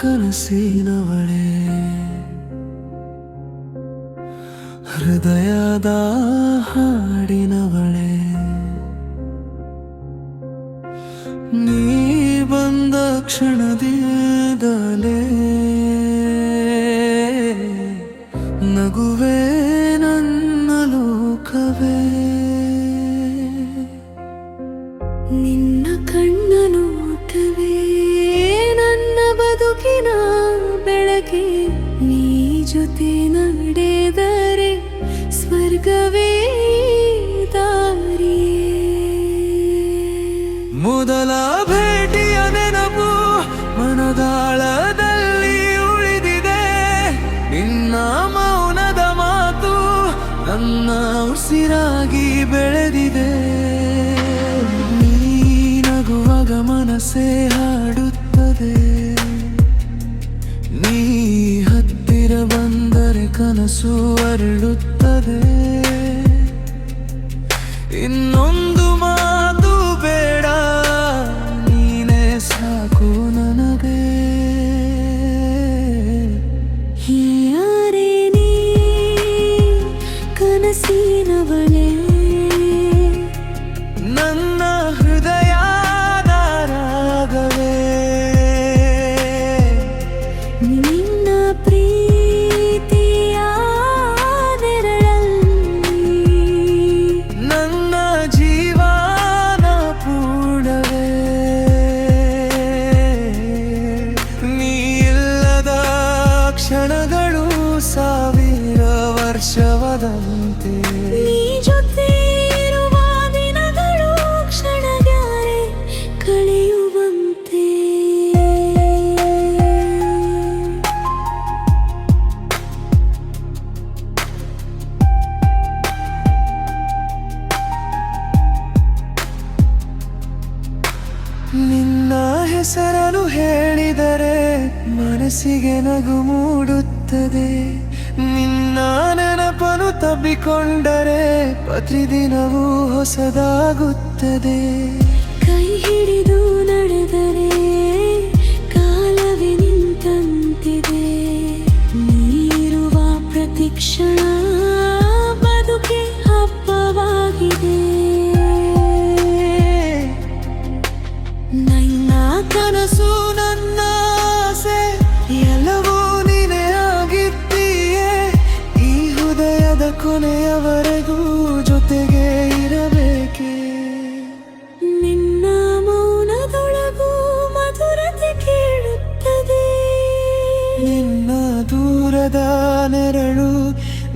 ಕನಸಿನವಳೆ, ಹೃದಯದ ಹಾಡಿನವಳೆ. ನೀ ಬಂದ ಕ್ಷಣದಿಂದಲೇ ನಗುವೆ ನನ್ನ ಲೋಕವೇ. ನಿನ್ನ ಕಣ್ಣ ನೋಟವೇ ನನ್ನ ಬದುಕಿನ ಬೆಳಕೆ. ನೀ ಜೊತೆ ನಡೆದರೆ ಸ್ವರ್ಗವೇ ದಾರಿಯೇ. ಮೊದಲ ಭೇಟಿಯ ನೆನಪು ಮನದಾಳದಲ್ಲಿ ಉಳಿದಿದೆ. ನಿನ್ನ ಮೌನದ ಮಾತು ನನ್ನ ಉಸಿರಾಗಿ ಬೆಳೆದಿದೆ. ನೀ ನಗುವಾಗ ಮನಸ್ಸೇ ಹಾಡುತ್ತದೆ. ನೀ ಹತ್ತಿರ ಬಂದರೆ ಕನಸು ಅರಳುತ್ತದೆ. ಇನ್ನೊಂದು ಮಾತು ಬೇಡ, ನೀನೇ ಸಾಕು ನನಗೆ. ಯಾರೇ ನೀ ಕನಸಿನವಳೆ, ನನ್ನ ಹೃದಯದ ರಾಗವೇ. ನಿನ್ನ ಪ್ರೀತಿಯ ನೆರಳಲ್ಲಿ ನನ್ನ ಜೀವನ ಪೂರ್ಣವೇ. ನೀ ಇಲ್ಲದ ಕ್ಷಣಗಳು ಸಾವಿರ ವರ್ಷವದಂತೆ. ನೀ ಜೊತೆ ಇರುವ ದಿನಗಳು ಕ್ಷಣಗಾರೆ ಕಳೆಯುವಂತೆ. ನಿನ್ನ ಹೆಸರನ್ನು ಹೇಳಿದರೆ ಮನಸ್ಸಿಗೆ ನಗು ಮೂಡುತ್ತದೆ. ನಿನ್ನ ನೆನಪನ್ನು ತಬ್ಬಿಕೊಂಡರೆ ಪ್ರತಿದಿನವೂ ಹೊಸದಾಗುತ್ತದೆ. ಕೈ ಹಿಡಿದು ನಡೆದರೆ ಕಾಲವೇ ನಿಂತಂತಿದೆ. ನೀರುವ ಪ್ರತಿ ಕ್ಷಣ ಬದುಕೆ ಹಬ್ಬವಾಗಿದೆ. ನನ್ನ ಕನಸು ನನ್ನ ಆಸೆ ಎಲ್ಲವೂ ನೀನೇ ಆಗಿದ್ದೀಯೆ. ಈ ಹೃದಯದ ಕೊನೆಯವರೆಗೂ ಜೊತೆಗೆ ಇರಬೇಕೆ. ನಿನ್ನ ಮೌನದೊಳಗೂ ಮಧುರತೆ ಕೇಳುತ್ತದೆ. ನಿನ್ನ ದೂರದ ನೆರಳು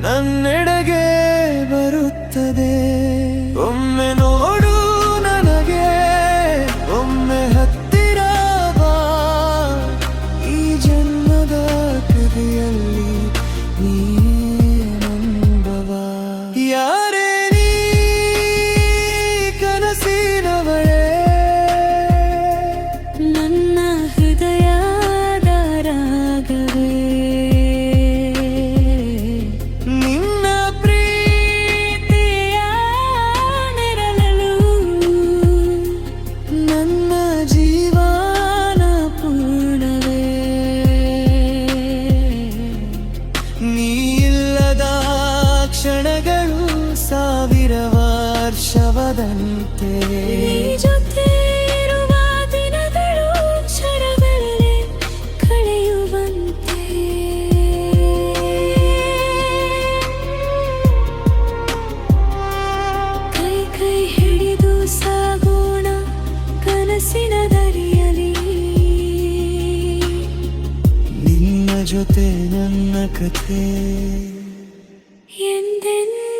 ನನ್ನೆಡೆಗೆ ಬರುತ್ತದೆ. ಒಮ್ಮೆ ನೋಡು ನನಗೆ, ಒಮ್ಮೆ ಹತ್ತಿರ ಬಾ. ಈ ಜನ್ಮದ ಕಥೆಯಲ್ಲಿ ನೀ ನಂಬವ. ಯಾರೇ ನೀ ಕನಸಿನವಳೆ, ನನ್ನ ಹೃದಯದ ರಾಗವೇ. ನಿನ್ನ ಪ್ರೀತಿಯ ನೆರಳಲು ನನ್ನ ಜೀವನ ಪೂರ್ಣವೇ. ನೀ ಇಲ್ಲದ ಕ್ಷಣಗಳು ಸಾವಿರ ವರ್ಷವದಂತೆ. ನೀ ಜೊತೆ ಇರುವ ದಿನಗಳು ಕ್ಷಣಗಳೇ ಕಳೆಯುವಂತೆ. ಕೈ ಕೈ ಹಿಡಿದು ಸಾಗೋಣ ಕನಸಿನ ದಾರಿಯಲ್ಲಿ. ನಿನ್ನ ಜೊತೆ ನನ್ನ ಕಥೆ ಎಂದೆಂದಿಗೂ